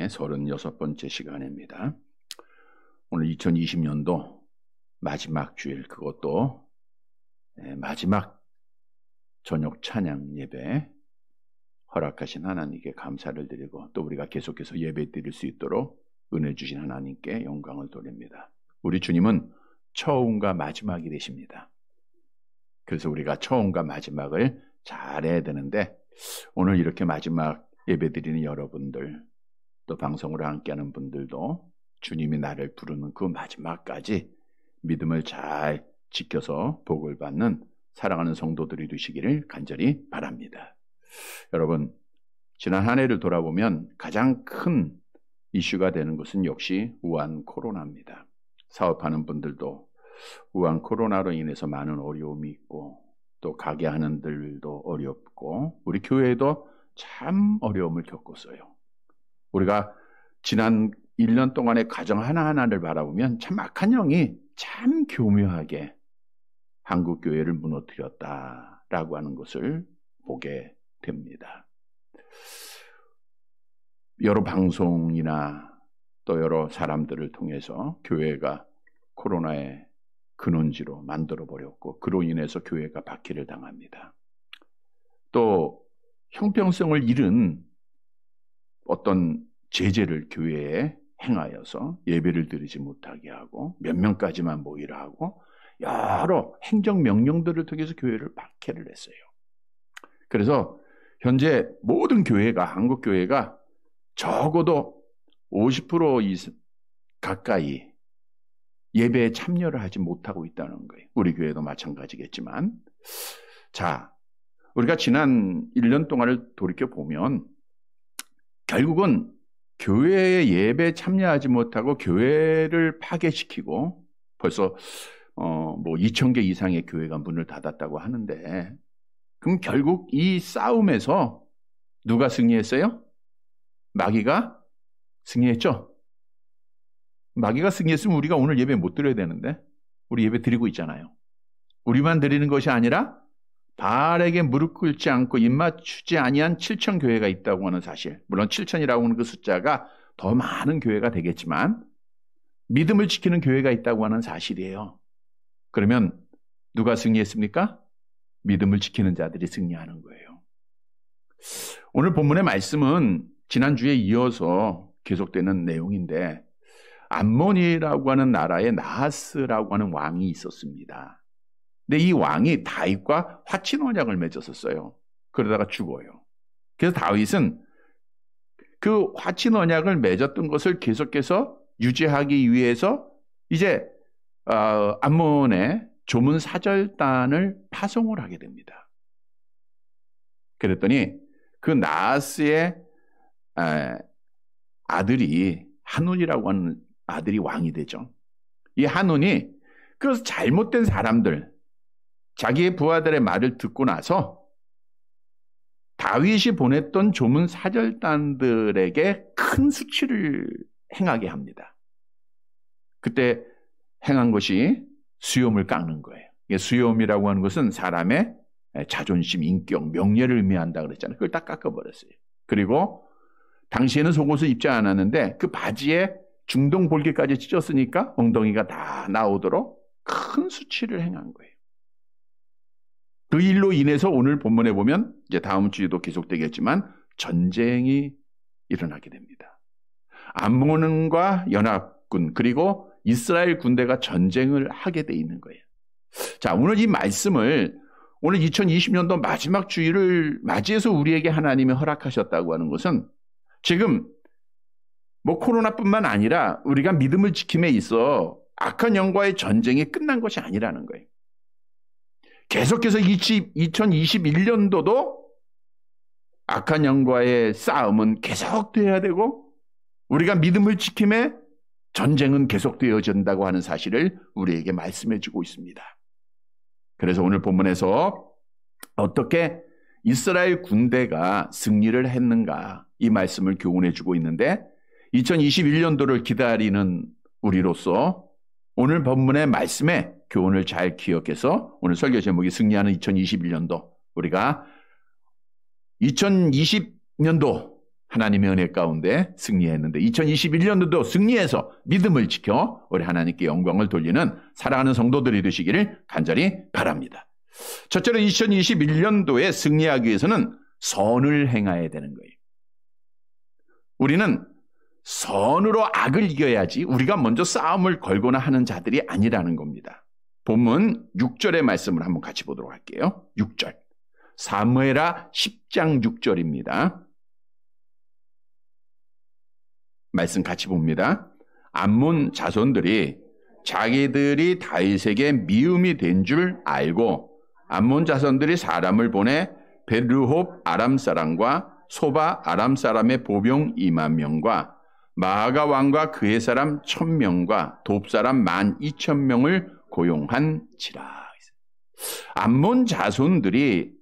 36번째 시간입니다. 오늘 2020년도 마지막 주일, 그것도 마지막 저녁 찬양 예배 허락하신 하나님께 감사를 드리고, 또 우리가 계속해서 예배 드릴 수 있도록 은혜 주신 하나님께 영광을 돌립니다. 우리 주님은 처음과 마지막이 되십니다. 그래서 우리가 처음과 마지막을 잘해야 되는데, 오늘 이렇게 마지막 예배 드리는 여러분들, 또 방송으로 함께하는 분들도 주님이 나를 부르는 그 마지막까지 믿음을 잘 지켜서 복을 받는 사랑하는 성도들이 되시기를 간절히 바랍니다. 여러분, 지난 한 해를 돌아보면 가장 큰 이슈가 되는 것은 역시 우한 코로나입니다. 사업하는 분들도 우한 코로나로 인해서 많은 어려움이 있고, 또 가게 하는 들도 어렵고, 우리 교회도 참 어려움을 겪었어요. 우리가 지난 1년 동안의 가정 하나하나를 바라보면 참 악한 영이 참 교묘하게 한국 교회를 무너뜨렸다라고 하는 것을 보게 됩니다. 여러 방송이나 또 여러 사람들을 통해서 교회가 코로나의 근원지로 만들어버렸고, 그로 인해서 교회가 박해를 당합니다. 또 형평성을 잃은 어떤 제재를 교회에 행하여서 예배를 드리지 못하게 하고, 몇 명까지만 모이라 하고, 여러 행정명령들을 통해서 교회를 박해를 했어요. 그래서 현재 모든 교회가, 한국 교회가 적어도 50% 가까이 예배에 참여를 하지 못하고 있다는 거예요. 우리 교회도 마찬가지겠지만. 자, 우리가 지난 1년 동안을 돌이켜보면 결국은 교회에 예배에 참여하지 못하고 교회를 파괴시키고, 벌써 2,000개 이상의 교회가 문을 닫았다고 하는데, 그럼 결국 이 싸움에서 누가 승리했어요? 마귀가 승리했죠? 마귀가 승리했으면 우리가 오늘 예배 못 드려야 되는데, 우리 예배 드리고 있잖아요. 우리만 드리는 것이 아니라 바알에게 무릎 꿇지 않고 입맞추지 아니한 7천 교회가 있다고 하는 사실. 물론 7천이라고 하는 그 숫자가 더 많은 교회가 되겠지만 믿음을 지키는 교회가 있다고 하는 사실이에요. 그러면 누가 승리했습니까? 믿음을 지키는 자들이 승리하는 거예요. 오늘 본문의 말씀은 지난주에 이어서 계속되는 내용인데, 암몬이라고 하는 나라에 나하스라고 하는 왕이 있었습니다. 근데 이 왕이 다윗과 화친 언약을 맺었었어요. 그러다가 죽어요. 그래서 다윗은 그 화친 언약을 맺었던 것을 계속해서 유지하기 위해서 이제 암몬의 조문 사절단을 파송을 하게 됩니다. 그랬더니 그 나하스의 아들이 한운이라고 하는 아들이 왕이 되죠. 이 한운이 그 잘못된 사람들, 자기의 부하들의 말을 듣고 나서 다윗이 보냈던 조문 사절단들에게 큰 수치를 행하게 합니다. 그때 행한 것이 수염을 깎는 거예요. 수염이라고 하는 것은 사람의 자존심, 인격, 명예를 의미한다 그랬잖아요. 그걸 딱 깎아버렸어요. 그리고 당시에는 속옷을 입지 않았는데 그 바지에 중동 볼기까지 찢었으니까 엉덩이가 다 나오도록 큰 수치를 행한 거예요. 그 일로 인해서 오늘 본문에 보면 이제 다음 주에도 계속되겠지만 전쟁이 일어나게 됩니다. 암몬과 연합군, 그리고 이스라엘 군대가 전쟁을 하게 돼 있는 거예요. 자, 오늘 이 말씀을 오늘 2020년도 마지막 주일을 맞이해서 우리에게 하나님이 허락하셨다고 하는 것은, 지금 코로나뿐만 아니라 우리가 믿음을 지킴에 있어 악한 영과의 전쟁이 끝난 것이 아니라는 거예요. 계속해서 2021년도도 악한 영과의 싸움은 계속돼야 되고, 우리가 믿음을 지킴에 전쟁은 계속되어진다고 하는 사실을 우리에게 말씀해 주고 있습니다. 그래서 오늘 본문에서 어떻게 이스라엘 군대가 승리를 했는가, 이 말씀을 교훈해 주고 있는데, 2021년도를 기다리는 우리로서 오늘 본문의 말씀에 교훈을 잘 기억해서 오늘 설교 제목이 승리하는 2021년도, 우리가 2020년도 하나님의 은혜 가운데 승리했는데 2021년도도 승리해서 믿음을 지켜 우리 하나님께 영광을 돌리는 사랑하는 성도들이 되시기를 간절히 바랍니다. 첫째로 2021년도에 승리하기 위해서는 선을 행해야 되는 거예요. 우리는 선으로 악을 이겨야지 우리가 먼저 싸움을 걸거나 하는 자들이 아니라는 겁니다. 본문 6절의 말씀을 한번 같이 보도록 할게요. 6절. 사무엘하 10장 6절입니다. 말씀 같이 봅니다. 암몬 자손들이 자기들이 다윗에게 미움이 된 줄 알고 암몬 자손들이 사람을 보내 벳르홉 아람 사람과 소바 아람 사람의 보병 2만 명과 마아가 왕과 그의 사람 1000명과 돕 사람 12,000명을 고용한지라. 암몬 자손들이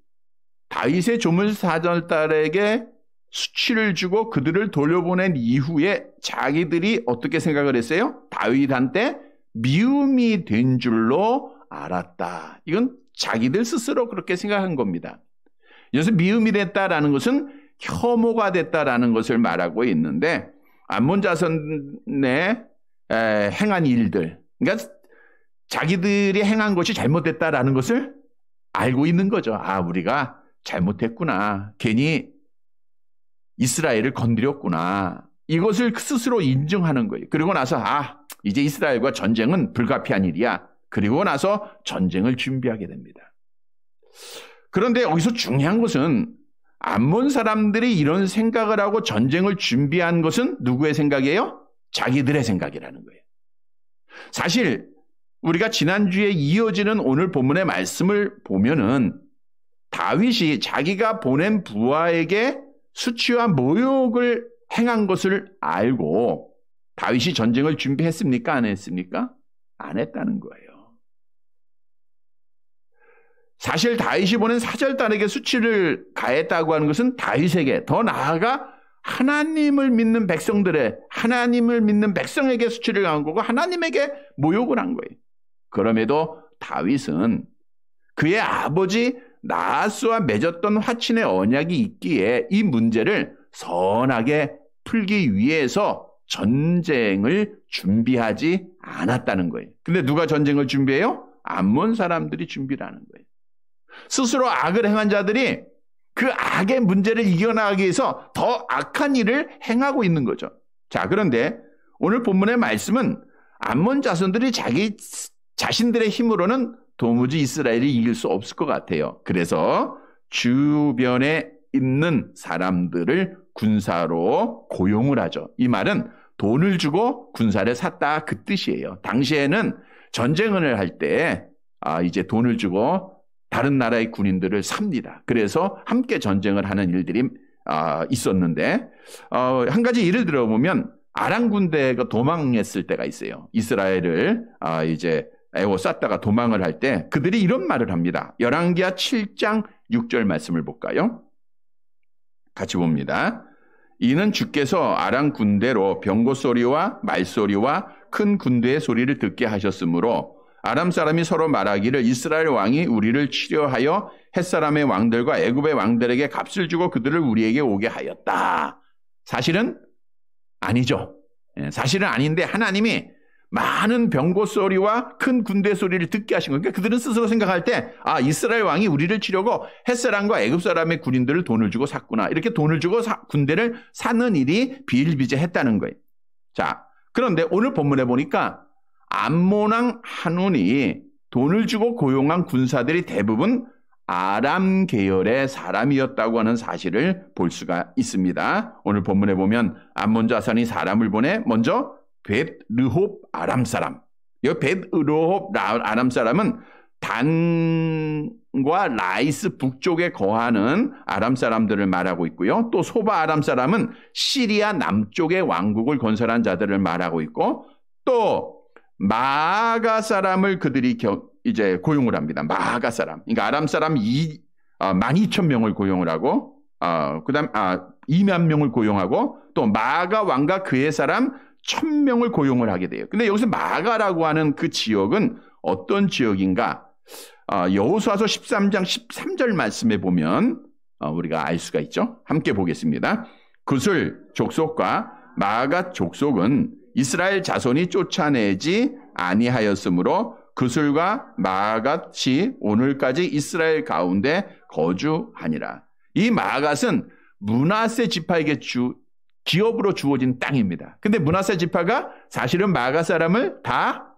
다윗의 조물사절단에게 수치를 주고 그들을 돌려보낸 이후에 자기들이 어떻게 생각을 했어요? 다윗한테 미움이 된 줄로 알았다. 이건 자기들 스스로 그렇게 생각한 겁니다. 여기서 미움이 됐다라는 것은 혐오가 됐다라는 것을 말하고 있는데 암몬 자손의 행한 일들, 그러니까 자기들이 행한 것이 잘못됐다라는 것을 알고 있는 거죠. 아, 우리가 잘못했구나. 괜히 이스라엘을 건드렸구나. 이것을 스스로 인정하는 거예요. 그리고 나서 이제 이스라엘과 전쟁은 불가피한 일이야. 그리고 나서 전쟁을 준비하게 됩니다. 그런데 여기서 중요한 것은 암몬 사람들이 이런 생각을 하고 전쟁을 준비한 것은 누구의 생각이에요? 자기들의 생각이라는 거예요. 사실 우리가 지난주에 이어지는 오늘 본문의 말씀을 보면은 다윗이 자기가 보낸 부하에게 수치와 모욕을 행한 것을 알고 다윗이 전쟁을 준비했습니까? 안 했습니까? 안 했다는 거예요. 사실 다윗이 보낸 사절단에게 수치를 가했다고 하는 것은 다윗에게, 더 나아가 하나님을 믿는 백성에게 수치를 가한 거고 하나님에게 모욕을 한 거예요. 그럼에도 다윗은 그의 아버지 나하스와 맺었던 화친의 언약이 있기에 이 문제를 선하게 풀기 위해서 전쟁을 준비하지 않았다는 거예요. 근데 누가 전쟁을 준비해요? 암몬 사람들이 준비를 하는 거예요. 스스로 악을 행한 자들이 그 악의 문제를 이겨나가기 위해서 더 악한 일을 행하고 있는 거죠. 자, 그런데 오늘 본문의 말씀은 암몬 자손들이 자신들의 힘으로는 도무지 이스라엘이 이길 수 없을 것 같아요. 그래서 주변에 있는 사람들을 군사로 고용을 하죠. 이 말은 돈을 주고 군사를 샀다 그 뜻이에요. 당시에는 전쟁을 할 때 이제 돈을 주고 다른 나라의 군인들을 삽니다. 그래서 함께 전쟁을 하는 일들이 있었는데 한 가지 예를 들어보면 아람 군대가 도망했을 때가 있어요. 이스라엘을 이제 에워쌌다가 도망을 할 때 그들이 이런 말을 합니다. 열왕기하 7장 6절 말씀을 볼까요? 같이 봅니다. 이는 주께서 아람 군대로 병거 소리와 말소리와 큰 군대의 소리를 듣게 하셨으므로 아람 사람이 서로 말하기를 이스라엘 왕이 우리를 치려하여 햇사람의 왕들과 애굽의 왕들에게 값을 주고 그들을 우리에게 오게 하였다. 사실은 아니죠. 사실은 아닌데 하나님이 많은 병거 소리와 큰 군대 소리를 듣게 하신 거예요. 그러니까 그들은 스스로 생각할 때 이스라엘 왕이 우리를 치려고 햇사람과 애굽 사람의 군인들을 돈을 주고 샀구나. 이렇게 돈을 주고 군대를 사는 일이 비일비재했다는 거예요. 자, 그런데 오늘 본문에 보니까 암몬 왕 한온이 돈을 주고 고용한 군사들이 대부분 아람 계열의 사람이었다고 하는 사실을 볼 수가 있습니다. 오늘 본문에 보면 암몬 자손이 사람을 보내 먼저 벳르홉 아람 사람. 이 벳르홉 아람 사람은 단과 라이스 북쪽에 거하는 아람 사람들을 말하고 있고요. 또 소바 아람 사람은 시리아 남쪽의 왕국을 건설한 자들을 말하고 있고 또 마아가 사람을 그들이 이제 고용을 합니다. 마아가 사람. 그러니까 아람 사람 12,000명을 고용을 하고 그다음 2만 명을 고용하고 또 마아가 왕과 그의 사람 1,000명을 고용을 하게 돼요. 근데 여기서 마가라고 하는 그 지역은 어떤 지역인가? 여호수아서 13장 13절 말씀에 보면 우리가 알 수가 있죠. 함께 보겠습니다. 구슬 족속과 마아갓 족속은 이스라엘 자손이 쫓아내지 아니하였으므로 구슬과 마아갓이 오늘까지 이스라엘 가운데 거주하니라. 이 마아갓은 므낫세 지파에게 기업으로 주어진 땅입니다. 근데 므낫세 지파가 사실은 마아갓 사람을 다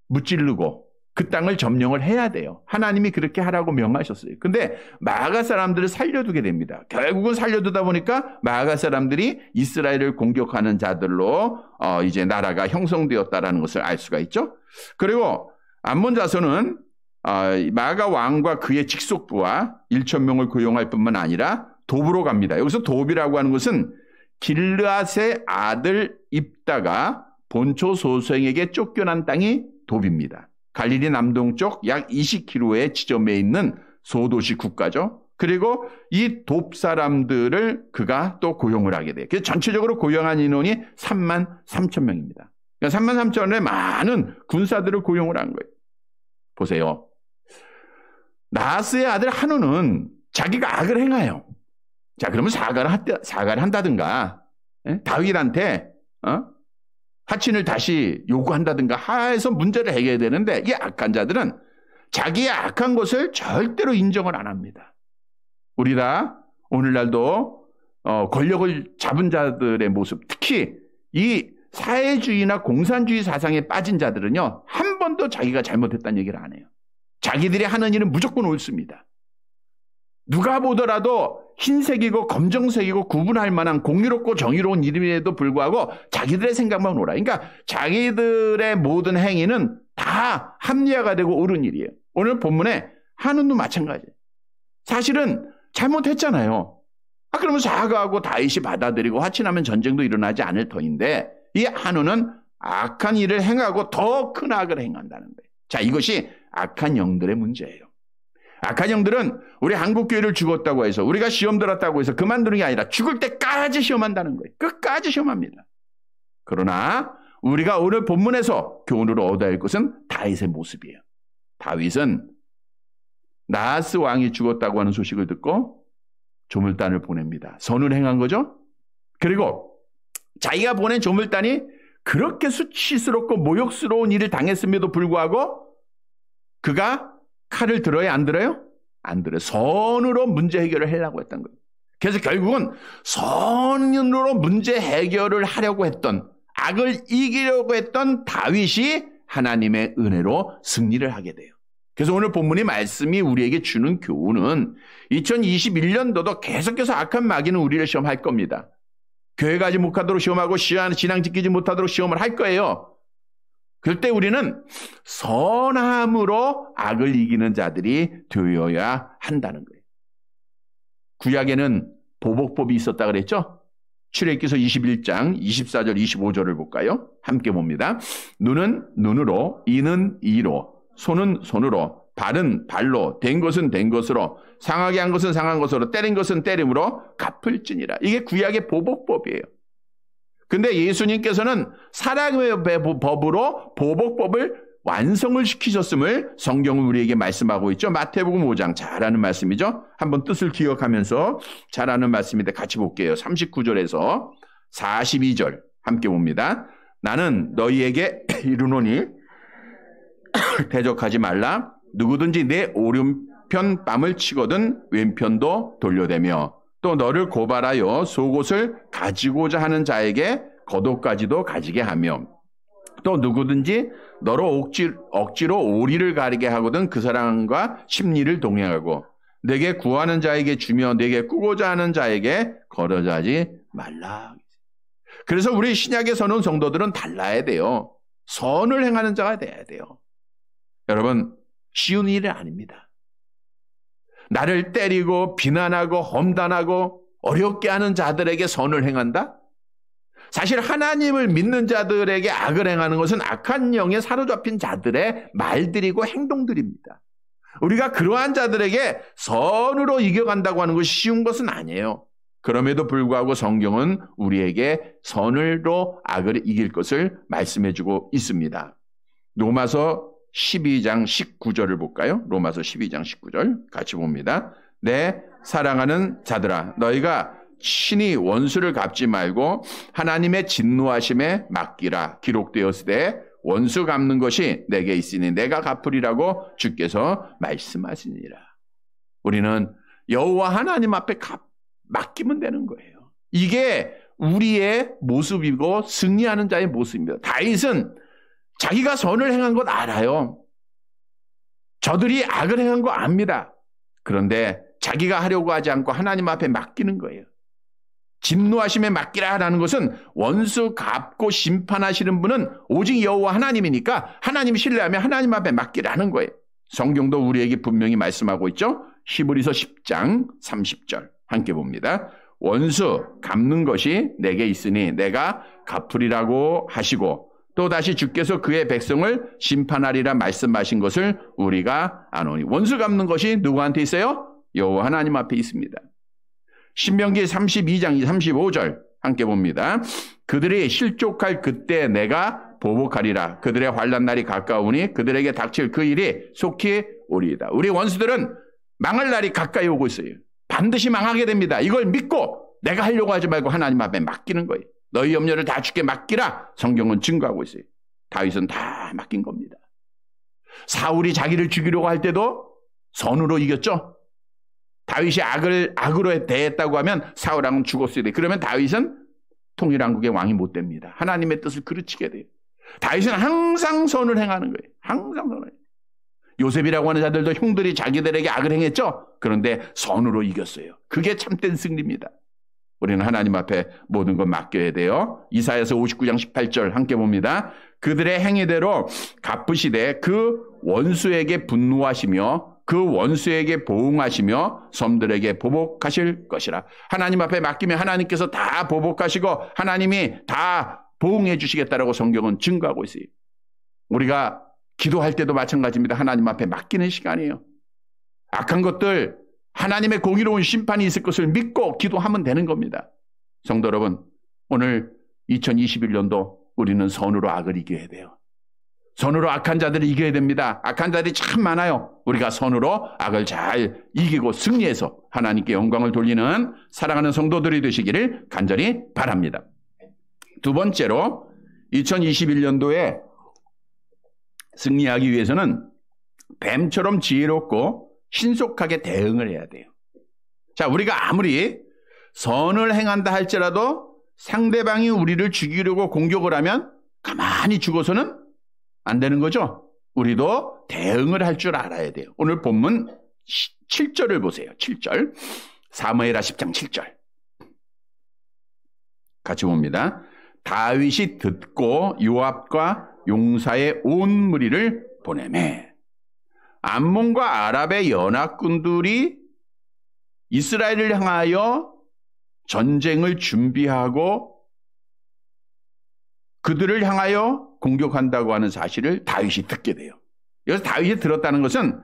무찌르고 그 땅을 점령을 해야 돼요. 하나님이 그렇게 하라고 명하셨어요. 근데 마아갓 사람들을 살려두게 됩니다. 결국은 살려두다 보니까 마아갓 사람들이 이스라엘을 공격하는 자들로 이제 나라가 형성되었다라는 것을 알 수가 있죠. 그리고 암몬 자손은 마아갓 왕과 그의 직속부와 1,000명을 고용할 뿐만 아니라 돕으로 갑니다. 여기서 돕이라고 하는 것은 길르앗의 아들 입다가 본초 소생에게 쫓겨난 땅이 돕입니다. 갈릴리 남동쪽 약 20km의 지점에 있는 소도시 국가죠. 그리고 이 돕 사람들을 그가 또 고용을 하게 돼요. 그래서 전체적으로 고용한 인원이 33,000명입니다. 그러니까 33,000명의 많은 군사들을 고용을 한 거예요. 보세요. 나하스의 아들 한우는 자기가 악을 행해요. 자, 그러면 사과를 한다든가, 다윗한테 화친을 다시 요구한다든가 해서 문제를 해결해야 되는데, 이 악한 자들은 자기의 악한 것을 절대로 인정을 안 합니다. 우리 다 오늘날도 권력을 잡은 자들의 모습, 특히 이 사회주의나 공산주의 사상에 빠진 자들은요, 한 번도 자기가 잘못했다는 얘기를 안 해요. 자기들이 하는 일은 무조건 옳습니다. 누가 보더라도 흰색이고 검정색이고 구분할 만한 공의롭고 정의로운 일임에도 불구하고 자기들의 생각만 옳아. 그러니까 자기들의 모든 행위는 다 합리화가 되고 옳은 일이에요. 오늘 본문에 한운도 마찬가지예요. 사실은 잘못했잖아요. 그러면 사과하고 다윗이 받아들이고 화친하면 전쟁도 일어나지 않을 터인데, 이 한운은 악한 일을 행하고 더 큰 악을 행한다는 거예요. 자, 이것이 악한 영들의 문제예요. 악한 영들은 우리 한국교회를 죽었다고 해서, 우리가 시험 들었다고 해서 그만두는 게 아니라 죽을 때까지 시험한다는 거예요. 끝까지 시험합니다. 그러나 우리가 오늘 본문에서 교훈으로 얻어야 할 것은 다윗의 모습이에요. 다윗은 나하스 왕이 죽었다고 하는 소식을 듣고 조물단을 보냅니다. 선을 행한 거죠. 그리고 자기가 보낸 조물단이 그렇게 수치스럽고 모욕스러운 일을 당했음에도 불구하고 그가 칼을 들어야 안 들어요? 안 들어요. 선으로 문제 해결을 하려고 했던 거예요. 그래서 결국은 선으로 문제 해결을 하려고 했던, 악을 이기려고 했던 다윗이 하나님의 은혜로 승리를 하게 돼요. 그래서 오늘 본문의 말씀이 우리에게 주는 교훈은 2021년도도 계속해서 악한 마귀는 우리를 시험할 겁니다. 교회 가지 못하도록 시험하고 신앙 지키지 못하도록 시험을 할 거예요. 그럴 때 우리는 선함으로 악을 이기는 자들이 되어야 한다는 거예요. 구약에는 보복법이 있었다 그랬죠? 출애굽기서 21장 24절 25절을 볼까요? 함께 봅니다. 눈은 눈으로, 이는 이로, 손은 손으로, 발은 발로, 된 것은 된 것으로, 상하게 한 것은 상한 것으로, 때린 것은 때림으로 갚을지니라. 이게 구약의 보복법이에요. 근데 예수님께서는 사랑의 법으로 보복법을 완성을 시키셨음을 성경은 우리에게 말씀하고 있죠. 마태복음 5장, 잘 아는 말씀이죠. 한번 뜻을 기억하면서 잘 아는 말씀인데 같이 볼게요. 39절에서 42절 함께 봅니다. 나는 너희에게 이르노니 대적하지 말라. 누구든지 내 오른편 뺨을 치거든 왼편도 돌려대며, 또 너를 고발하여 속옷을 가지고자 하는 자에게 겉옷까지도 가지게 하며, 또 누구든지 너로 억지로 오리를 가리게 하거든 그 사람과 심리를 동행하고, 내게 구하는 자에게 주며 내게 꾸고자 하는 자에게 거절하지 말라. 그래서 우리 신약에 서는 성도들은 달라야 돼요. 선을 행하는 자가 돼야 돼요. 여러분, 쉬운 일이 아닙니다. 나를 때리고 비난하고 험단하고 어렵게 하는 자들에게 선을 행한다? 사실 하나님을 믿는 자들에게 악을 행하는 것은 악한 영에 사로잡힌 자들의 말들이고 행동들입니다. 우리가 그러한 자들에게 선으로 이겨간다고 하는 것이 쉬운 것은 아니에요. 그럼에도 불구하고 성경은 우리에게 선으로 악을 이길 것을 말씀해주고 있습니다. 로마서 12장 19절을 볼까요? 로마서 12장 19절 같이 봅니다. 내 사랑하는 자들아, 너희가 친히 원수를 갚지 말고 하나님의 진노하심에 맡기라. 기록되었으되 원수 갚는 것이 내게 있으니 내가 갚으리라고 주께서 말씀하시니라. 우리는 여호와 하나님 앞에 맡기면 되는 거예요. 이게 우리의 모습이고 승리하는 자의 모습입니다. 다윗은 자기가 선을 행한 것 알아요. 저들이 악을 행한 거 압니다. 그런데 자기가 하려고 하지 않고 하나님 앞에 맡기는 거예요. 진노하심에 맡기라라는 것은 원수 갚고 심판하시는 분은 오직 여호와 하나님이니까 하나님 신뢰하면 하나님 앞에 맡기라는 거예요. 성경도 우리에게 분명히 말씀하고 있죠. 히브리서 10장 30절 함께 봅니다. 원수 갚는 것이 내게 있으니 내가 갚으리라고 하시고 또다시 주께서 그의 백성을 심판하리라 말씀하신 것을 우리가 아노니. 원수 갚는 것이 누구한테 있어요? 여호와 하나님 앞에 있습니다. 신명기 32장 35절 함께 봅니다. 그들이 실족할 그때 내가 보복하리라. 그들의 환난 날이 가까우니 그들에게 닥칠 그 일이 속히 오리이다. 우리 원수들은 망할 날이 가까이 오고 있어요. 반드시 망하게 됩니다. 이걸 믿고 내가 하려고 하지 말고 하나님 앞에 맡기는 거예요. 너희 염려를 다 주께 맡기라. 성경은 증거하고 있어요. 다윗은 다 맡긴 겁니다. 사울이 자기를 죽이려고 할 때도 선으로 이겼죠. 다윗이 악으로 대했다고 하면 사울왕은 죽었어야 돼. 그러면 다윗은 통일왕국의 왕이 못 됩니다. 하나님의 뜻을 그르치게 돼요. 다윗은 항상 선을 행하는 거예요. 항상 선을. 요셉이라고 하는 자들도 형들이 자기들에게 악을 행했죠. 그런데 선으로 이겼어요. 그게 참된 승리입니다. 우리는 하나님 앞에 모든 걸 맡겨야 돼요. 이사야서 59장 18절 함께 봅니다. 그들의 행위대로 갚으시되 그 원수에게 분노하시며 그 원수에게 보응하시며 섬들에게 보복하실 것이라. 하나님 앞에 맡기면 하나님께서 다 보복하시고 하나님이 다 보응해 주시겠다라고 성경은 증거하고 있어요. 우리가 기도할 때도 마찬가지입니다. 하나님 앞에 맡기는 시간이에요. 악한 것들 하나님의 공의로운 심판이 있을 것을 믿고 기도하면 되는 겁니다. 성도 여러분, 오늘 2021년도 우리는 선으로 악을 이겨야 돼요. 선으로 악한 자들을 이겨야 됩니다. 악한 자들이 참 많아요. 우리가 선으로 악을 잘 이기고 승리해서 하나님께 영광을 돌리는 사랑하는 성도들이 되시기를 간절히 바랍니다. 두 번째로 2021년도에 승리하기 위해서는 뱀처럼 지혜롭고 신속하게 대응을 해야 돼요. 자, 우리가 아무리 선을 행한다 할지라도 상대방이 우리를 죽이려고 공격을 하면 가만히 죽어서는 안 되는 거죠. 우리도 대응을 할 줄 알아야 돼요. 오늘 본문 7절을 보세요. 7절. 사무엘하 10장 7절. 같이 봅니다. 다윗이 듣고 요압과 용사의 온 무리를 보내매 암몬과 아랍의 연합군들이 이스라엘을 향하여 전쟁을 준비하고 그들을 향하여 공격한다고 하는 사실을 다윗이 듣게 돼요. 여기서 다윗이 들었다는 것은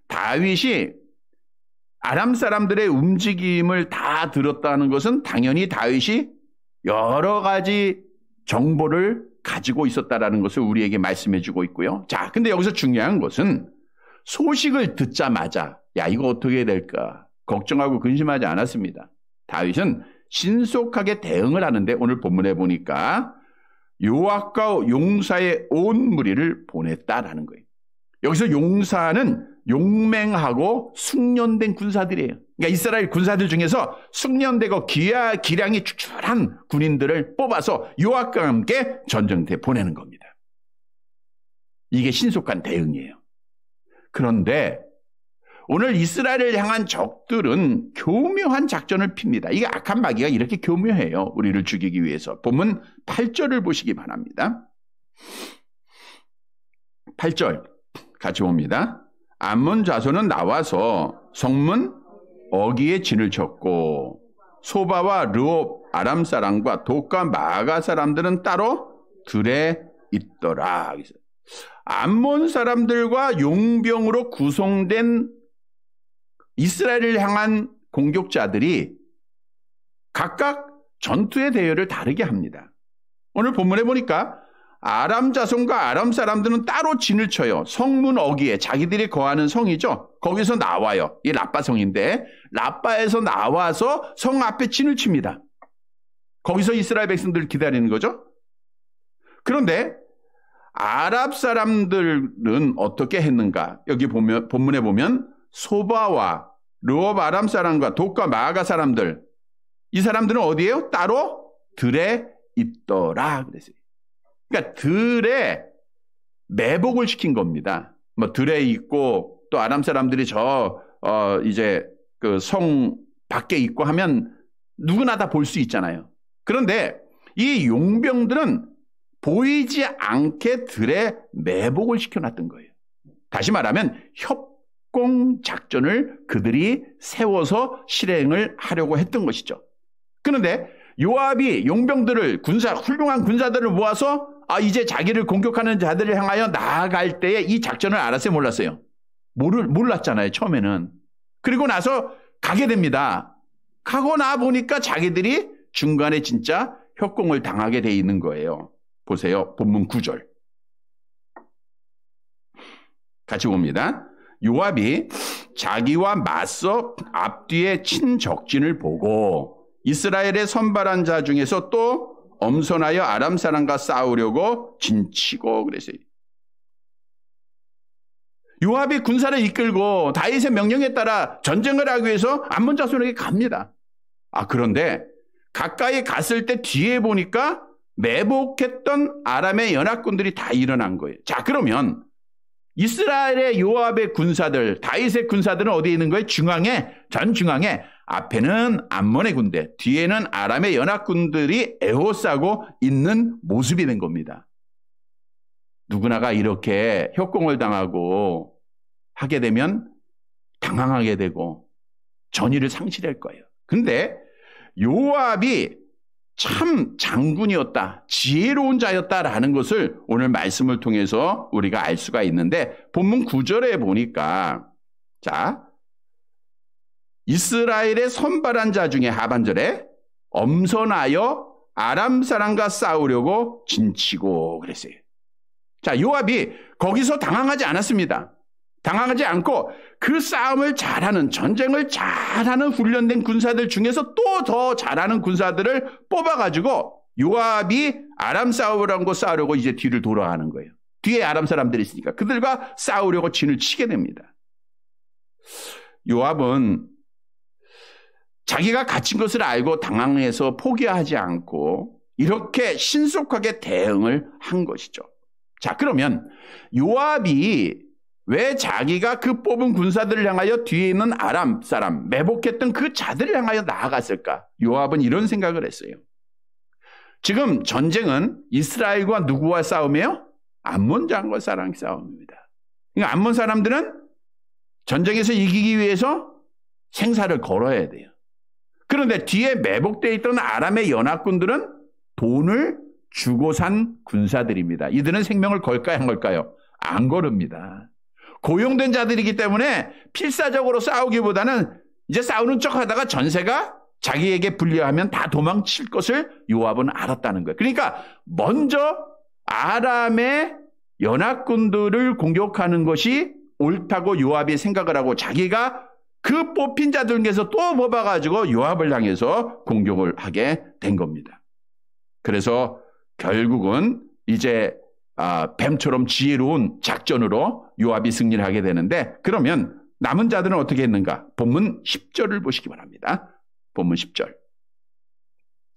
다윗이 아람 사람들의 움직임을 다 들었다는 것은 당연히 다윗이 여러 가지 정보를 가지고 있었다라는 것을 우리에게 말씀해 주고 있고요. 자, 근데 여기서 중요한 것은 소식을 듣자마자 야, 이거 어떻게 해야 될까 걱정하고 근심하지 않았습니다. 다윗은 신속하게 대응을 하는데 오늘 본문에 보니까 요압과 용사의 온 무리를 보냈다라는 거예요. 여기서 용사는 용맹하고 숙련된 군사들이에요. 그러니까 이스라엘 군사들 중에서 숙련되고 기량이 축출한 군인들을 뽑아서 요압과 함께 전쟁터에 보내는 겁니다. 이게 신속한 대응이에요. 그런데 오늘 이스라엘을 향한 적들은 교묘한 작전을 핍니다. 이게 악한 마귀가 이렇게 교묘해요. 우리를 죽이기 위해서. 본문 8절을 보시기 바랍니다. 8절 같이 봅니다. 암몬 자손은 나와서 성문 어기에 진을 쳤고 소바와 르옵 아람 사람과 독과 마가 사람들은 따로 들에 있더라. 암몬 사람들과 용병으로 구성된 이스라엘을 향한 공격자들이 각각 전투의 대열을 다르게 합니다. 오늘 본문에 보니까 아람 자손과 아람 사람들은 따로 진을 쳐요. 성문 어귀에 자기들이 거하는 성이죠. 거기서 나와요. 이 라빠 성인데 라빠에서 나와서 성 앞에 진을 칩니다. 거기서 이스라엘 백성들을 기다리는 거죠. 그런데 아랍 사람들은 어떻게 했는가? 여기 보면 본문에 보면 소바와 르홉 아람 사람과 독과 마아가 사람들, 이 사람들은 어디에요? 따로 들에 있더라 그랬어요. 그러니까 들에 매복을 시킨 겁니다. 뭐 들에 있고 또 아람 사람들이 이제 그 성 밖에 있고 하면 누구나 다 볼 수 있잖아요. 그런데 이 용병들은 보이지 않게 들에 매복을 시켜놨던 거예요. 다시 말하면 협공 작전을 그들이 세워서 실행을 하려고 했던 것이죠. 그런데 요압이 용병들을 훌륭한 군사들을 모아서 이제 자기를 공격하는 자들을 향하여 나아갈 때에 이 작전을 알았어요, 몰랐어요? 몰랐잖아요, 처음에는. 그리고 나서 가게 됩니다. 가고 나 보니까 자기들이 중간에 진짜 협공을 당하게 돼 있는 거예요. 보세요. 본문 9절. 같이 봅니다. 요압이 자기와 맞서 앞뒤에 친 적진을 보고 이스라엘의 선발한 자 중에서 또 엄선하여 아람 사람과 싸우려고 진치고 그랬어요. 요압이 군사를 이끌고 다윗의 명령에 따라 전쟁을 하기 위해서 암몬 자손에게 갑니다. 그런데 가까이 갔을 때 뒤에 보니까 매복했던 아람의 연합군들이 다 일어난 거예요. 자, 그러면 이스라엘의 요압의 군사들, 다윗의 군사들은 어디에 있는 거예요? 전 중앙에 앞에는 암몬의 군대, 뒤에는 아람의 연합군들이 에워싸고 있는 모습이 된 겁니다. 누구나가 이렇게 협공을 당하고 하게 되면 당황하게 되고 전의를 상실할 거예요. 근데 요압이 참 장군이었다, 지혜로운 자였다라는 것을 오늘 말씀을 통해서 우리가 알 수가 있는데 본문 9절에 보니까 자, 이스라엘의 선발한 자 중에 하반절에 엄선하여 아람 사람과 싸우려고 진치고 그랬어요. 자, 요압이 거기서 당황하지 않았습니다. 당황하지 않고 그 싸움을 잘하는, 전쟁을 잘하는 훈련된 군사들 중에서 또 더 잘하는 군사들을 뽑아가지고 요압이 아람 싸우려고 이제 뒤를 돌아가는 거예요. 뒤에 아람 사람들이 있으니까 그들과 싸우려고 진을 치게 됩니다. 요압은 자기가 갇힌 것을 알고 당황해서 포기하지 않고 이렇게 신속하게 대응을 한 것이죠. 자, 그러면 요압이 왜 자기가 그 뽑은 군사들을 향하여 뒤에 있는 아람 사람, 매복했던 그 자들을 향하여 나아갔을까? 요압은 이런 생각을 했어요. 지금 전쟁은 이스라엘과 누구와 싸움이에요? 암몬 장과 사람 싸움입니다. 그러니까 암몬 사람들은 전쟁에서 이기기 위해서 생사를 걸어야 돼요. 그런데 뒤에 매복되어 있던 아람의 연합군들은 돈을 주고 산 군사들입니다. 이들은 생명을 걸까요, 안 걸까요? 안 거릅니다. 고용된 자들이기 때문에 필사적으로 싸우기보다는 이제 싸우는 척 하다가 전세가 자기에게 불리하면 다 도망칠 것을 요압은 알았다는 거예요. 그러니까 먼저 아람의 연합군들을 공격하는 것이 옳다고 요압이 생각을 하고 자기가 그 뽑힌 자들 중에서 또 뽑아가지고 요압을 향해서 공격을 하게 된 겁니다. 그래서 결국은 이제 뱀처럼 지혜로운 작전으로 요압이 승리를 하게 되는데 그러면 남은 자들은 어떻게 했는가? 본문 10절을 보시기 바랍니다. 본문 10절.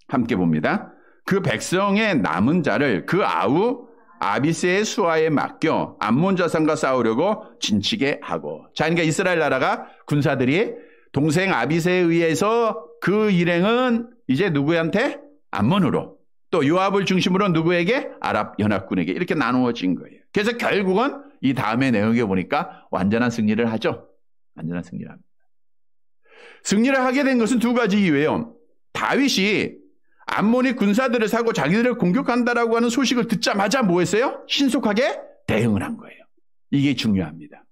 함께 봅니다. 그 백성의 남은 자를 그 아우 아비새의 수하에 맡겨 암몬 자손과 싸우려고 진치게 하고. 자, 그러니까 이스라엘 나라가 군사들이 동생 아비새에 의해서 그 일행은 이제 누구한테? 암몬으로. 또 요압을 중심으로 누구에게? 아랍 연합군에게 이렇게 나누어진 거예요. 그래서 결국은 이 다음의 내용에 보니까 완전한 승리를 하죠. 완전한 승리를 합니다. 승리를 하게 된 것은 두 가지 이유예요. 다윗이 암몬이 군사들을 사고 자기들을 공격한다라고 하는 소식을 듣자마자 뭐 했어요? 신속하게 대응을 한 거예요. 이게 중요합니다.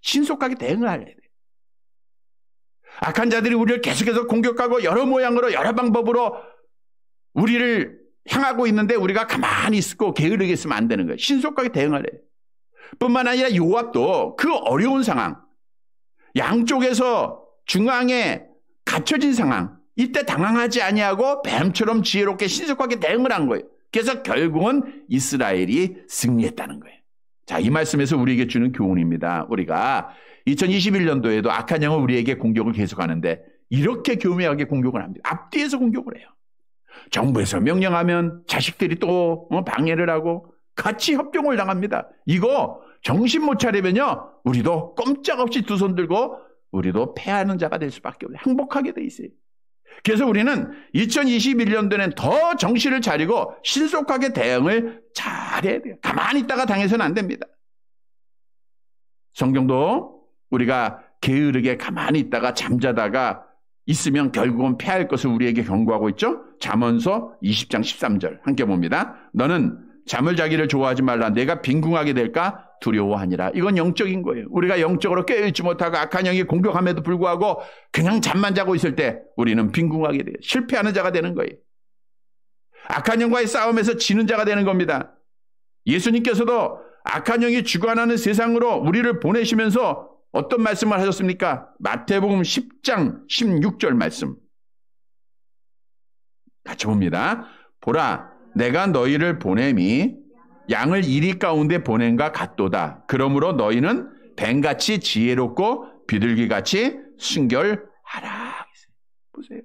신속하게 대응을 해야 돼요. 악한 자들이 우리를 계속해서 공격하고 여러 모양으로 여러 방법으로 우리를 향하고 있는데 우리가 가만히 있고 게으르게 있으면 안 되는 거예요. 신속하게 대응을 해요. 뿐만 아니라 요압도 그 어려운 상황, 양쪽에서 중앙에 갇혀진 상황, 이때 당황하지 아니하고 뱀처럼 지혜롭게 신속하게 대응을 한 거예요. 그래서 결국은 이스라엘이 승리했다는 거예요. 자, 이 말씀에서 우리에게 주는 교훈입니다. 우리가 2021년도에도 악한 영은 우리에게 공격을 계속하는데 이렇게 교묘하게 공격을 합니다. 앞뒤에서 공격을 해요. 정부에서 명령하면 자식들이 또 방해를 하고 같이 협종을 당합니다. 이거 정신 못 차리면요, 우리도 꼼짝없이 두 손 들고 우리도 패하는 자가 될 수밖에 없어요. 항복하게 돼 있어요. 그래서 우리는 2021년도에는 더 정신을 차리고 신속하게 대응을 잘해야 돼요. 가만히 있다가 당해서는 안 됩니다. 성경도 우리가 게으르게 가만히 있다가 잠자다가 있으면 결국은 패할 것을 우리에게 경고하고 있죠. 잠언서 20장 13절 함께 봅니다. 너는 잠을 자기를 좋아하지 말라. 내가 빈궁하게 될까 두려워하니라. 이건 영적인 거예요. 우리가 영적으로 깨어있지 못하고 악한 영이 공격함에도 불구하고 그냥 잠만 자고 있을 때 우리는 빈궁하게 돼요. 실패하는 자가 되는 거예요. 악한 영과의 싸움에서 지는 자가 되는 겁니다. 예수님께서도 악한 영이 주관하는 세상으로 우리를 보내시면서 어떤 말씀을 하셨습니까? 마태복음 10장 16절 말씀 같이 봅니다. 보라, 내가 너희를 보냄이 양을 이리 가운데 보냄과 같도다. 그러므로 너희는 뱀같이 지혜롭고 비둘기같이 순결하라. 보세요.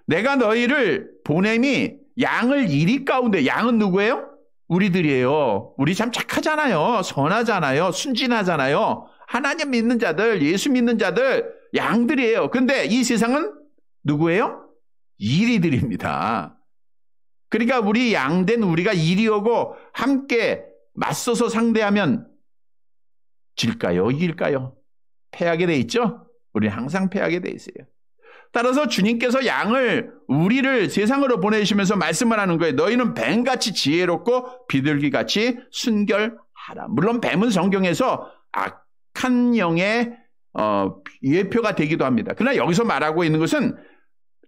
내가 너희를 보냄이 양을 이리 가운데, 양은 누구예요? 우리들이에요. 우리 참 착하잖아요. 선하잖아요. 순진하잖아요. 하나님 믿는 자들, 예수 믿는 자들, 양들이에요. 근데 이 세상은 누구예요? 이리들입니다. 그러니까 우리 양된 우리가 이리오고 함께 맞서서 상대하면 질까요? 이길까요? 패하게 돼 있죠? 우리는 항상 패하게 돼 있어요. 따라서 주님께서 우리를 세상으로 보내시면서 말씀을 하는 거예요. 너희는 뱀같이 지혜롭고 비둘기같이 순결하라. 물론 뱀은 성경에서 악한 영의 예표가 되기도 합니다. 그러나 여기서 말하고 있는 것은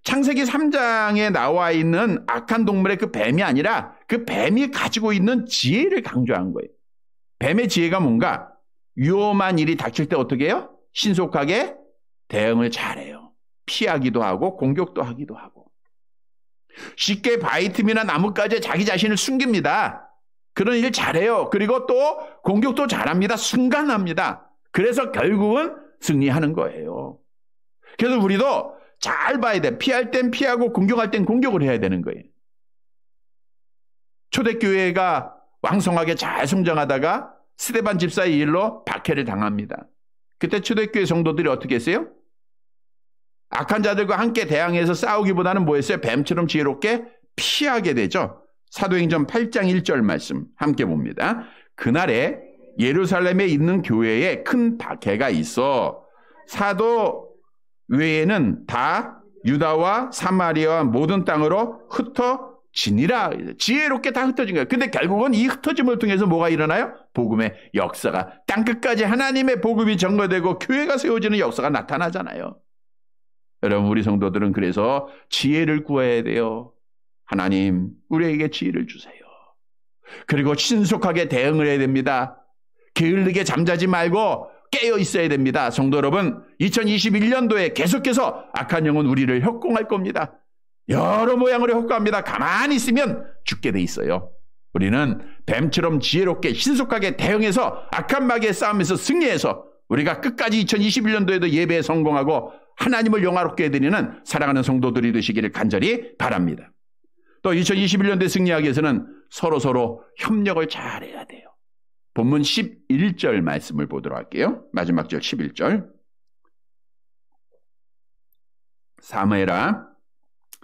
창세기 3장에 나와 있는 악한 동물의 그 뱀이 아니라 그 뱀이 가지고 있는 지혜를 강조한 거예요. 뱀의 지혜가 뭔가? 위험한 일이 닥칠 때 어떻게 해요? 신속하게 대응을 잘해요. 피하기도 하고 공격도 하기도 하고. 쉽게 바위 틈이나 나뭇가지에 자기 자신을 숨깁니다. 그런 일 잘해요. 그리고 또 공격도 잘합니다. 순간합니다. 그래서 결국은 승리하는 거예요. 그래서 우리도 잘 봐야 돼. 피할 땐 피하고 공격할 땐 공격을 해야 되는 거예요. 초대교회가 왕성하게 잘 성장하다가 스데반 집사의 일로 박해를 당합니다. 그때 초대교회 성도들이 어떻게 했어요? 악한 자들과 함께 대항해서 싸우기보다는 뭐 했어요? 뱀처럼 지혜롭게 피하게 되죠. 사도행전 8장 1절 말씀 함께 봅니다. 그날에 예루살렘에 있는 교회에 큰 박해가 있어 사도 외에는 다 유다와 사마리아와 모든 땅으로 흩어지니라. 지혜롭게 다 흩어진 거예요. 근데 결국은 이 흩어짐을 통해서 뭐가 일어나요? 복음의 역사가 땅끝까지 하나님의 복음이 전거되고 교회가 세워지는 역사가 나타나잖아요. 여러분, 우리 성도들은 그래서 지혜를 구해야 돼요. 하나님, 우리에게 지혜를 주세요. 그리고 신속하게 대응을 해야 됩니다. 게을르게 잠자지 말고 깨어 있어야 됩니다. 성도 여러분, 2021년도에 계속해서 악한 영은 우리를 협공할 겁니다. 여러 모양으로 협공합니다. 가만히 있으면 죽게 돼 있어요. 우리는 뱀처럼 지혜롭게 신속하게 대응해서 악한 마귀의 싸움에서 승리해서 우리가 끝까지 2021년도에도 예배에 성공하고 하나님을 영화롭게 해드리는 사랑하는 성도들이 되시기를 간절히 바랍니다. 또 2021년도에 승리하기 위해서는 서로 협력을 잘해야 돼요. 본문 11절 말씀을 보도록 할게요. 마지막 절 11절. 사무엘하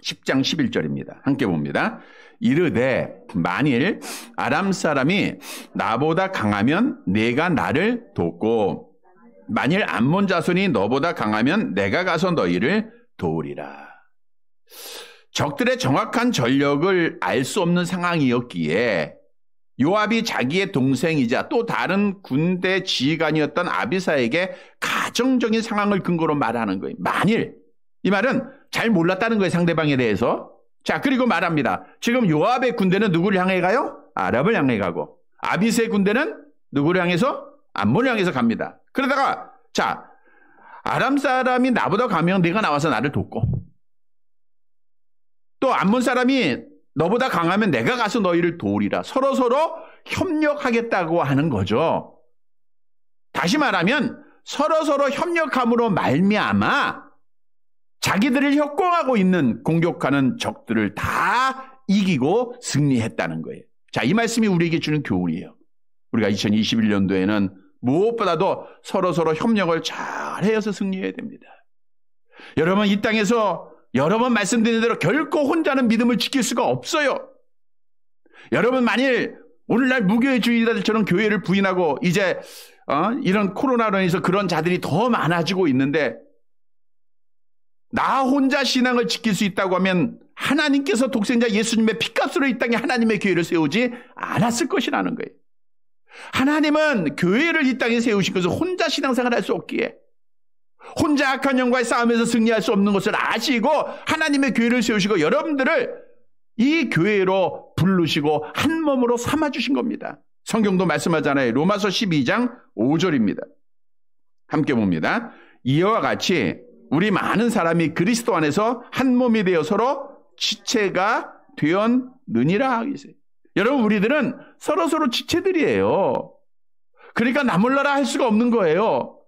10장 11절입니다. 함께 봅니다. 이르되 만일 아람 사람이 나보다 강하면 내가 나를 돕고 만일 암몬 자손이 너보다 강하면 내가 가서 너희를 도우리라. 적들의 정확한 전력을 알 수 없는 상황이었기에 요압이 자기의 동생이자 또 다른 군대 지휘관이었던 아비사에게 가정적인 상황을 근거로 말하는 거예요. 만일, 이 말은 잘 몰랐다는 거예요. 상대방에 대해서. 자, 그리고 말합니다. 지금 요압의 군대는 누구를 향해 가요? 아랍을 향해 가고, 아비스의 군대는 누구를 향해서? 암몬을 향해서 갑니다. 그러다가 자, 아람 사람이 나보다 강하면 네가 나와서 나를 돕고, 또 암몬 사람이 너보다 강하면 내가 가서 너희를 도우리라. 서로서로 협력하겠다고 하는 거죠. 다시 말하면 서로서로 협력함으로 말미암아 자기들을 협공하고 있는 공격하는 적들을 다 이기고 승리했다는 거예요. 자, 이 말씀이 우리에게 주는 교훈이에요. 우리가 2021년도에는 무엇보다도 서로서로 협력을 잘 해서 승리해야 됩니다. 여러분, 이 땅에서 여러 번 말씀드린 대로 결코 혼자는 믿음을 지킬 수가 없어요. 여러분, 만일 오늘날 무교회주의자들처럼 교회를 부인하고 이제 이런 코로나로 인해서 그런 자들이 더 많아지고 있는데, 나 혼자 신앙을 지킬 수 있다고 하면 하나님께서 독생자 예수님의 피값으로 이 땅에 하나님의 교회를 세우지 않았을 것이라는 거예요. 하나님은 교회를 이 땅에 세우신 것은 혼자 신앙생활을 할 수 없기에, 혼자 악한 영과의 싸움에서 승리할 수 없는 것을 아시고 하나님의 교회를 세우시고 여러분들을 이 교회로 부르시고 한 몸으로 삼아주신 겁니다. 성경도 말씀하잖아요. 로마서 12장 5절입니다. 함께 봅니다. 이와 같이 우리 많은 사람이 그리스도 안에서 한 몸이 되어 서로 지체가 되었느니라 하기세. 여러분, 우리들은 서로서로 지체들이에요. 그러니까 나 몰라라 할 수가 없는 거예요.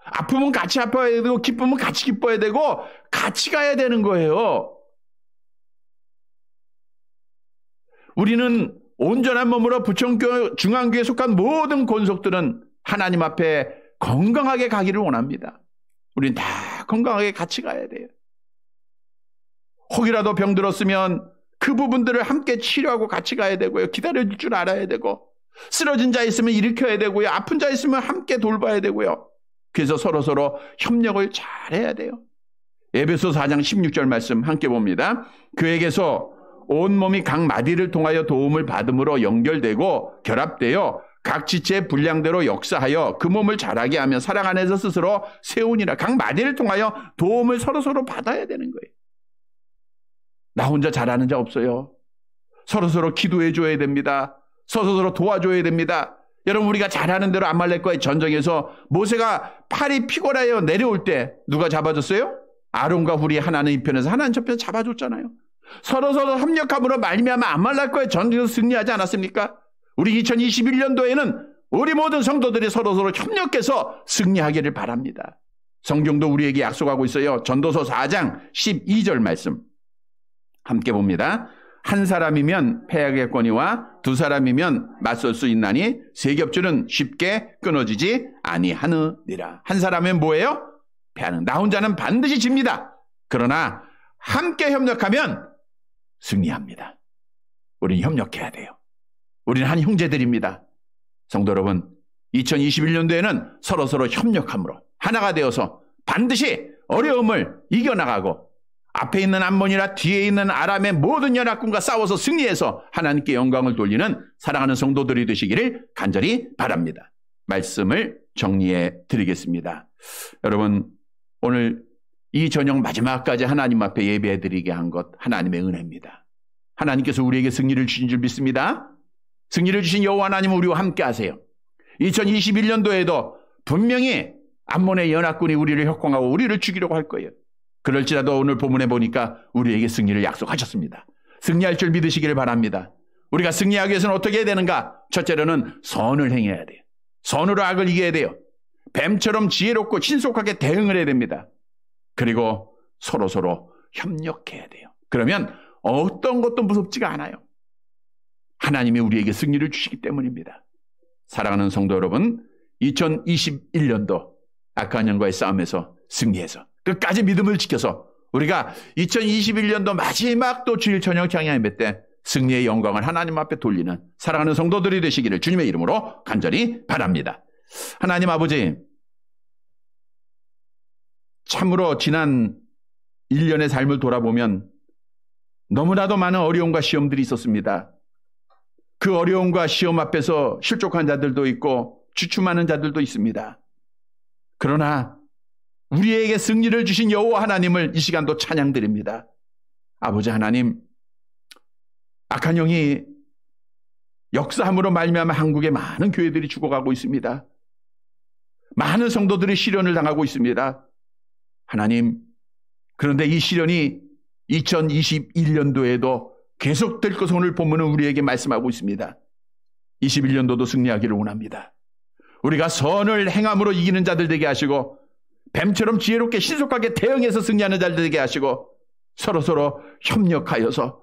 아프면 같이 아파야 되고 기쁘면 같이 기뻐야 되고 같이 가야 되는 거예요. 우리는 온전한 몸으로 부천교회 중앙교회에 속한 모든 권속들은 하나님 앞에 건강하게 가기를 원합니다. 우리는 다 건강하게 같이 가야 돼요. 혹이라도 병들었으면 그 부분들을 함께 치료하고 같이 가야 되고요. 기다려줄 줄 알아야 되고, 쓰러진 자 있으면 일으켜야 되고요. 아픈 자 있으면 함께 돌봐야 되고요. 그래서 서로서로 협력을 잘해야 돼요. 에베소 4장 16절 말씀 함께 봅니다. 그에게서 온몸이 각 마디를 통하여 도움을 받음으로 연결되고 결합되어 각 지체의 분량대로 역사하여 그 몸을 자라게 하며 사랑 안에서 스스로 세우니라. 각 마디를 통하여 도움을 서로서로 받아야 되는 거예요. 나 혼자 잘하는 자 없어요. 서로서로 기도해 줘야 됩니다. 서로서로 도와줘야 됩니다. 여러분, 우리가 잘하는 대로 아말렉과의 전쟁에서 모세가 팔이 피곤하여 내려올 때 누가 잡아줬어요? 아론과 훌이 하나는 이 편에서 하나는 저 편에서 잡아줬잖아요. 서로서로 협력함으로 말미암아 아말렉과의 전쟁에서 승리하지 않았습니까? 우리 2021년도에는 우리 모든 성도들이 서로서로 협력해서 승리하기를 바랍니다. 성경도 우리에게 약속하고 있어요. 전도서 4장 12절 말씀 함께 봅니다. 한 사람이면 패하겠거니와 두 사람이면 맞설 수 있나니 세 겹줄은 쉽게 끊어지지 아니하느니라. 한 사람은 뭐예요? 패하는. 나 혼자는 반드시 집니다. 그러나 함께 협력하면 승리합니다. 우리는 협력해야 돼요. 우리는 한 형제들입니다. 성도 여러분, 2021년도에는 서로서로 협력함으로 하나가 되어서 반드시 어려움을 이겨나가고 앞에 있는 암몬이나 뒤에 있는 아람의 모든 연합군과 싸워서 승리해서 하나님께 영광을 돌리는 사랑하는 성도들이 되시기를 간절히 바랍니다. 말씀을 정리해 드리겠습니다. 여러분, 오늘 이 저녁 마지막까지 하나님 앞에 예배해 드리게 한 것 하나님의 은혜입니다. 하나님께서 우리에게 승리를 주신 줄 믿습니다. 승리를 주신 여호와 하나님은 우리와 함께 하세요. 2021년도에도 분명히 암몬의 연합군이 우리를 협공하고 우리를 죽이려고 할 거예요. 그럴지라도 오늘 본문에 보니까 우리에게 승리를 약속하셨습니다. 승리할 줄 믿으시기를 바랍니다. 우리가 승리하기 위해서는 어떻게 해야 되는가? 첫째로는 선을 행해야 돼요. 선으로 악을 이겨야 돼요. 뱀처럼 지혜롭고 신속하게 대응을 해야 됩니다. 그리고 서로서로 협력해야 돼요. 그러면 어떤 것도 무섭지가 않아요. 하나님이 우리에게 승리를 주시기 때문입니다. 사랑하는 성도 여러분, 2021년도 악한 영과의 싸움에서 승리해서 끝까지 믿음을 지켜서 우리가 2021년도 마지막 또 주일 저녁 향해 예배 때 승리의 영광을 하나님 앞에 돌리는 사랑하는 성도들이 되시기를 주님의 이름으로 간절히 바랍니다. 하나님 아버지, 참으로 지난 1년의 삶을 돌아보면 너무나도 많은 어려움과 시험들이 있었습니다. 그 어려움과 시험 앞에서 실족한 자들도 있고 주춤하는 자들도 있습니다. 그러나 우리에게 승리를 주신 여호와 하나님을 이 시간도 찬양드립니다. 아버지 하나님, 악한 영이 역사함으로 말미암아 한국의 많은 교회들이 죽어가고 있습니다. 많은 성도들이 시련을 당하고 있습니다. 하나님, 그런데 이 시련이 2021년도에도 계속될 것을 오늘 본문은 우리에게 말씀하고 있습니다. 21년도도 승리하기를 원합니다. 우리가 선을 행함으로 이기는 자들 되게 하시고 뱀처럼 지혜롭게 신속하게 대응해서 승리하는 자들 되게 하시고 서로서로 협력하여서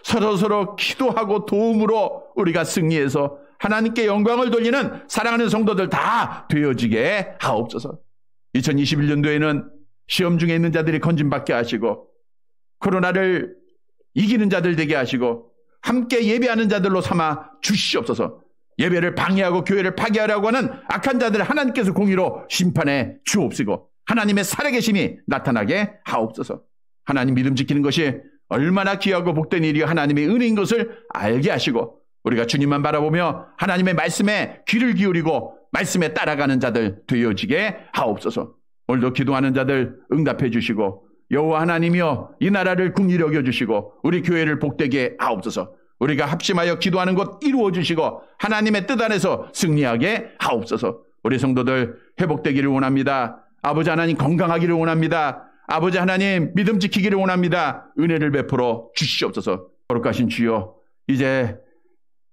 서로서로 기도하고 도움으로 우리가 승리해서 하나님께 영광을 돌리는 사랑하는 성도들 다 되어지게 하옵소서. 2021년도에는 시험 중에 있는 자들이 건짐받게 하시고 코로나를 이기는 자들 되게 하시고 함께 예배하는 자들로 삼아 주시옵소서. 예배를 방해하고 교회를 파괴하려고 하는 악한 자들을 하나님께서 공의로 심판해 주옵시고 하나님의 살아계심이 나타나게 하옵소서. 하나님 믿음 지키는 것이 얼마나 귀하고 복된 일이 하나님의 은혜인 것을 알게 하시고 우리가 주님만 바라보며 하나님의 말씀에 귀를 기울이고 말씀에 따라가는 자들 되어지게 하옵소서. 오늘도 기도하는 자들 응답해 주시고 여호와 하나님이여 이 나라를 긍휼히 여겨주시고 우리 교회를 복되게 하옵소서. 우리가 합심하여 기도하는 것 이루어 주시고 하나님의 뜻 안에서 승리하게 하옵소서. 우리 성도들 회복되기를 원합니다. 아버지 하나님 건강하기를 원합니다. 아버지 하나님 믿음 지키기를 원합니다. 은혜를 베풀어 주시옵소서. 거룩하신 주여, 이제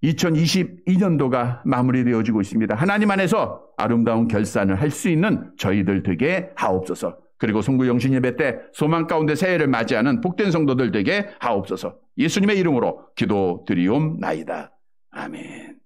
2022년도가 마무리되어지고 있습니다. 하나님 안에서 아름다운 결산을 할 수 있는 저희들 되게 하옵소서. 그리고 송구 영신 예배 때 소망 가운데 새해를 맞이하는 복된 성도들 되게 하옵소서. 예수님의 이름으로 기도드리옵나이다. 아멘.